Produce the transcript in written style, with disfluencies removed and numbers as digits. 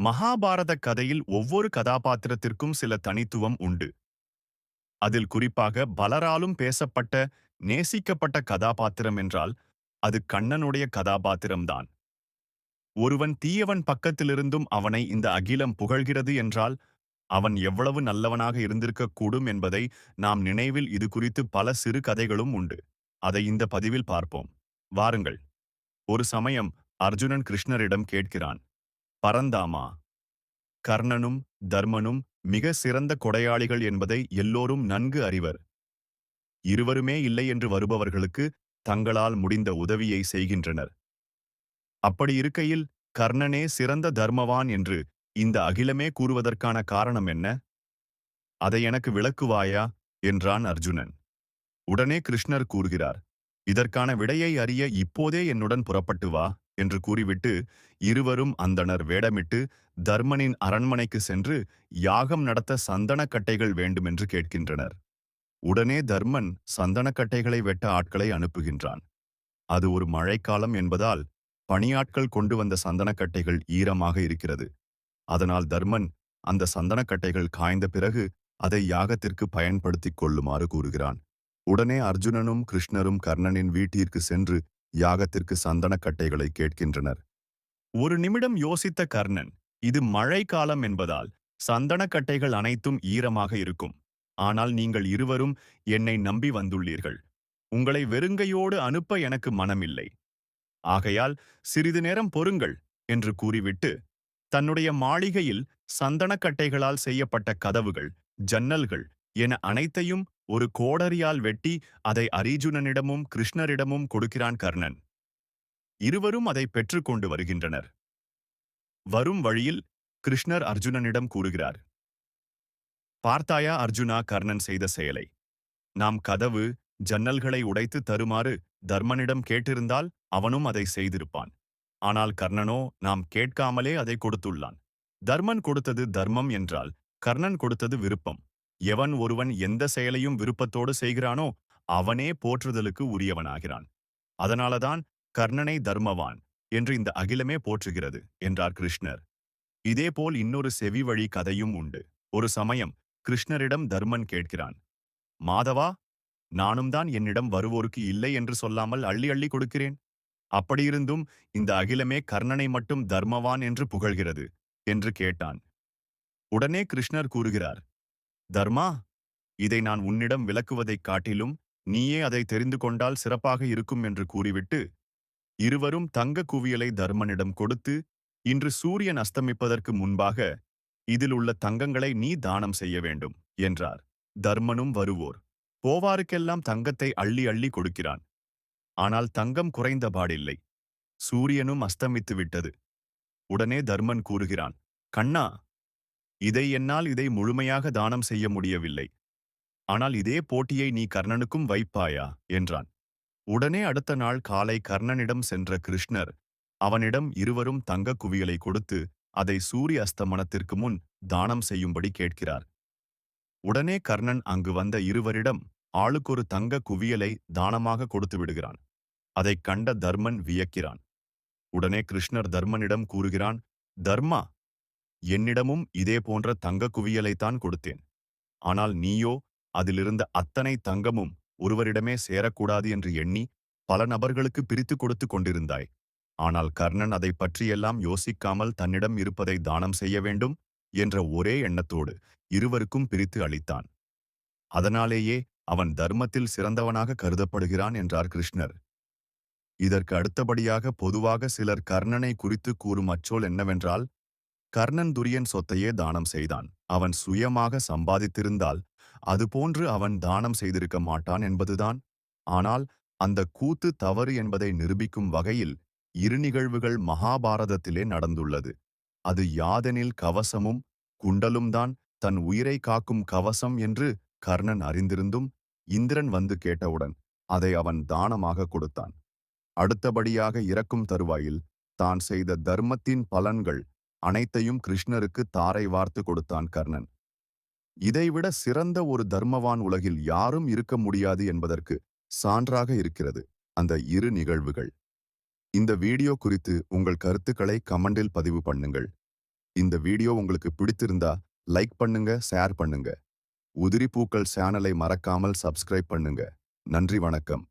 மகாபாரத கதையில் ஒவ்வொரு கதாபாத்திரத்திற்கும் சில தனித்துவம் உண்டு. அதில் குறிப்பாக பலராலும் பேசப்பட்ட, நேசிக்கப்பட்ட கதாபாத்திரம் என்றால் அது கண்ணனுடைய கதாபாத்திரம்தான். ஒருவன் தீயவன் பக்கத்திலிருந்தும் அவனை இந்த அகிலம் புகழ்கிறது என்றால் அவன் எவ்வளவு நல்லவனாக இருந்திருக்கக்கூடும் என்பதை நாம் நினைவில் இது குறித்து பல சிறு கதைகளும் உண்டு. அதை இந்த பதிவில் பார்ப்போம். வாருங்கள். ஒரு சமயம் அர்ஜுனன் கிருஷ்ணரிடம் கேட்கிறான், பரந்தாமா, கர்ணனும் தர்மனும் மிக சிறந்த கொடையாளிகள் என்பதை எல்லோரும் நன்கு அறிவர். இருவருமே இல்லை என்று வருபவர்களுக்கு தங்களால் முடிந்த உதவியை செய்கின்றனர். அப்படி இருக்கையில் கர்ணனே சிறந்த தர்மவான் என்று இந்த அகிலமே கூறுவதற்கான காரணம் என்ன? அதை எனக்கு விளக்குவாயா என்றான் அர்ஜுனன். உடனே கிருஷ்ணர் கூறுகிறார், இதற்கான விடையை அறிய இப்போதே என்னுடன் புறப்பட்டு வா என்று கூறிவிட்டு இருவரும் அந்தணர் வேடமிட்டு தர்மனின் அரண்மனைக்கு சென்று யாகம் நடத்த சந்தனக்கட்டைகள் வேண்டுமென்று கேட்கின்றனர். உடனே தர்மன் சந்தனக்கட்டைகளை வெட்ட ஆட்களை அனுப்புகின்றான். அது ஒரு மழைக்காலம் என்பதால் பணியாட்கள் கொண்டு வந்த சந்தனக்கட்டைகள் ஈரமாக இருக்கிறது. அதனால் தர்மன் அந்த சந்தனக்கட்டைகள் காய்ந்த பிறகு அதை யாகத்திற்கு பயன்படுத்திக் கொள்ளுமாறு கூறுகிறான். உடனே அர்ஜுனனும் கிருஷ்ணரும் கர்ணனின் வீட்டிற்கு சென்று யாகத்திற்கு சந்தனக்கட்டைகளை கேட்கின்றனர். ஒரு நிமிடம் யோசித்த கர்ணன், இது மழைக்காலம் என்பதால் சந்தனக்கட்டைகள் அனைத்தும் ஈரமாக இருக்கும். ஆனால் நீங்கள் இருவரும் என்னை நம்பி வந்துள்ளீர்கள். உங்களை வெறுங்கையோடு அனுப்ப எனக்கு மனமில்லை. ஆகையால் சிறிது நேரம் பொறுங்கள் என்று கூறிவிட்டு தன்னுடைய மாளிகையில் சந்தனக்கட்டைகளால் செய்யப்பட்ட கதவுகள், ஜன்னல்கள் என அனைத்தையும் ஒரு கோடரியால் வெட்டி அதை அர்ஜுனனிடமும் கிருஷ்ணரிடமும் கொடுக்கிறான் கர்ணன். இருவரும் அதை பெற்றுக்கொண்டு வருகின்றனர். வரும் வழியில் கிருஷ்ணர் அர்ஜுனனிடம் கூறுகிறார், பார்த்தாயா அர்ஜுனா கர்ணன் செய்த செயலை? நாம் கதவு, ஜன்னல்களை உடைத்து தருமாறு தர்மனிடம் கேட்டிருந்தால் அவனும் அதை செய்திருப்பான். ஆனால் கர்ணனோ நாம் கேட்காமலே அதை கொடுத்துள்ளான். தர்மன் கொடுத்தது தர்மம் என்றால் கர்ணன் கொடுத்தது விருப்பம். எவன் ஒருவன் எந்த செயலையும் விருப்பத்தோடு செய்கிறானோ அவனே போற்றுதலுக்கு உரியவனாகிறான். அதனாலதான் கர்ணனை தர்மவான் என்று இந்த அகிலமே போற்றுகிறது என்றார் கிருஷ்ணர். இதேபோல் இன்னொரு செவிவழி கதையும் உண்டு. ஒரு சமயம் கிருஷ்ணரிடம் தர்மன் கேட்கிறான், மாதவா, நானும் தான் என்னிடம் வருவோருக்கு இல்லை என்று சொல்லாமல் அள்ளி அள்ளி கொடுக்கிறேன். அப்படியிருந்தும் இந்த அகிலமே கர்ணனை மட்டும் தர்மவான் என்று புகழ்கிறது என்று கேட்டான். உடனே கிருஷ்ணர் கூறுகிறார், தர்மா, இதை நான் உன்னிடம் விளக்குவதைக் காட்டிலும் நீயே அதை தெரிந்து கொண்டால் சிறப்பாக இருக்கும் என்று கூறிவிட்டு இருவரும் தங்க குவியலை தர்மனிடம் கொடுத்து, இன்று சூரியன் அஸ்தமிப்பதற்கு முன்பாக இதில் உள்ள தங்கங்களை நீ தானம் செய்ய வேண்டும் என்றார். தர்மனும் வருவோர் போவாருக்கெல்லாம் தங்கத்தை அள்ளி அள்ளி கொடுக்கிறான். ஆனால் தங்கம் குறைந்தபாடில்லை. சூரியனும் அஸ்தமித்து விட்டது. உடனே தர்மன் கூறுகிறான், கண்ணா, என்னால் இதை முழுமையாக தானம் செய்ய முடியவில்லை. ஆனால் இதே போட்டியை நீ கர்ணனுக்கும் வைப்பாயா என்றான். உடனே அடுத்த நாள் காலை கர்ணனிடம் சென்ற கிருஷ்ணர் அவனிடம் இருவரும் தங்க குவியலை கொடுத்து அதை சூரிய அஸ்தமனத்திற்கு முன் தானம் செய்யும்படி கேட்கிறார். உடனே கர்ணன் அங்கு வந்த இருவரிடம் ஆளுக்கொரு தங்க குவியலை தானமாக கொடுத்து விடுகிறான். அதைக் கண்ட தர்மன் வியக்கிறான். உடனே கிருஷ்ணர் தர்மனிடம் கூறுகிறான், தர்மா, என்னிடமும் இதே போன்ற தங்க குவியலைத்தான் கொடுத்தேன். ஆனால் நீயோ அதிலிருந்த அத்தனை தங்கமும் ஒருவரிடமே சேரக்கூடாது என்று எண்ணி பல நபர்களுக்கு பிரித்து கொடுத்து கொண்டிருந்தாய். ஆனால் கர்ணன் அதை பற்றியெல்லாம் யோசிக்காமல் தன்னிடம் இருப்பதை தானம் செய்ய வேண்டும் என்ற ஒரே எண்ணத்தோடு இருவருக்கும் பிரித்து அளித்தான். அதனாலேயே அவன் தர்மத்தில் சிறந்தவனாக கருதப்படுகிறான் என்றார் கிருஷ்ணர். இதற்கு அடுத்தபடியாக பொதுவாக சிலர் கர்ணனை குறித்து கூறும் அச்சொல் என்னவென்றால், கர்ணன் துரியன் சொத்தையே தானம் செய்தான். அவன் சுயமாக சம்பாதித்திருந்தால் அதுபோன்று அவன் தானம் செய்திருக்க மாட்டான் என்பதுதான். ஆனால் அந்த கூத்து தவறு என்பதை நிரூபிக்கும் வகையில் இரு நிகழ்வுகள் மகாபாரதத்திலே நடந்துள்ளது. அது யாதெனில் கவசமும் குண்டலும்தான். தன் உயிரை காக்கும் கவசம் என்று கர்ணன் அறிந்திருந்தும் இந்திரன் வந்து கேட்டவுடன் அதை அவன் தானமாக கொடுத்தான். அடுத்தபடியாக இறக்கும் தருவாயில் தான் செய்த தர்மத்தின் பலன்கள் அனைத்தையும் கிருஷ்ணருக்கு தாரை வார்த்து கொடுத்தான் கர்ணன். இதைவிட சிறந்த ஒரு தர்மவான் உலகில் யாரும் இருக்க முடியாது என்பதற்கு சான்றாக இருக்கிறது அந்த இரு நிகழ்வுகள். இந்த வீடியோ குறித்து உங்கள் கருத்துக்களை கமெண்டில் பதிவு பண்ணுங்கள். இந்த வீடியோ உங்களுக்கு பிடித்திருந்தா லைக் பண்ணுங்க, ஷேர் பண்ணுங்க. உதிரி பூக்கள் சேனலை மறக்காமல் சப்ஸ்கிரைப் பண்ணுங்க. நன்றி, வணக்கம்.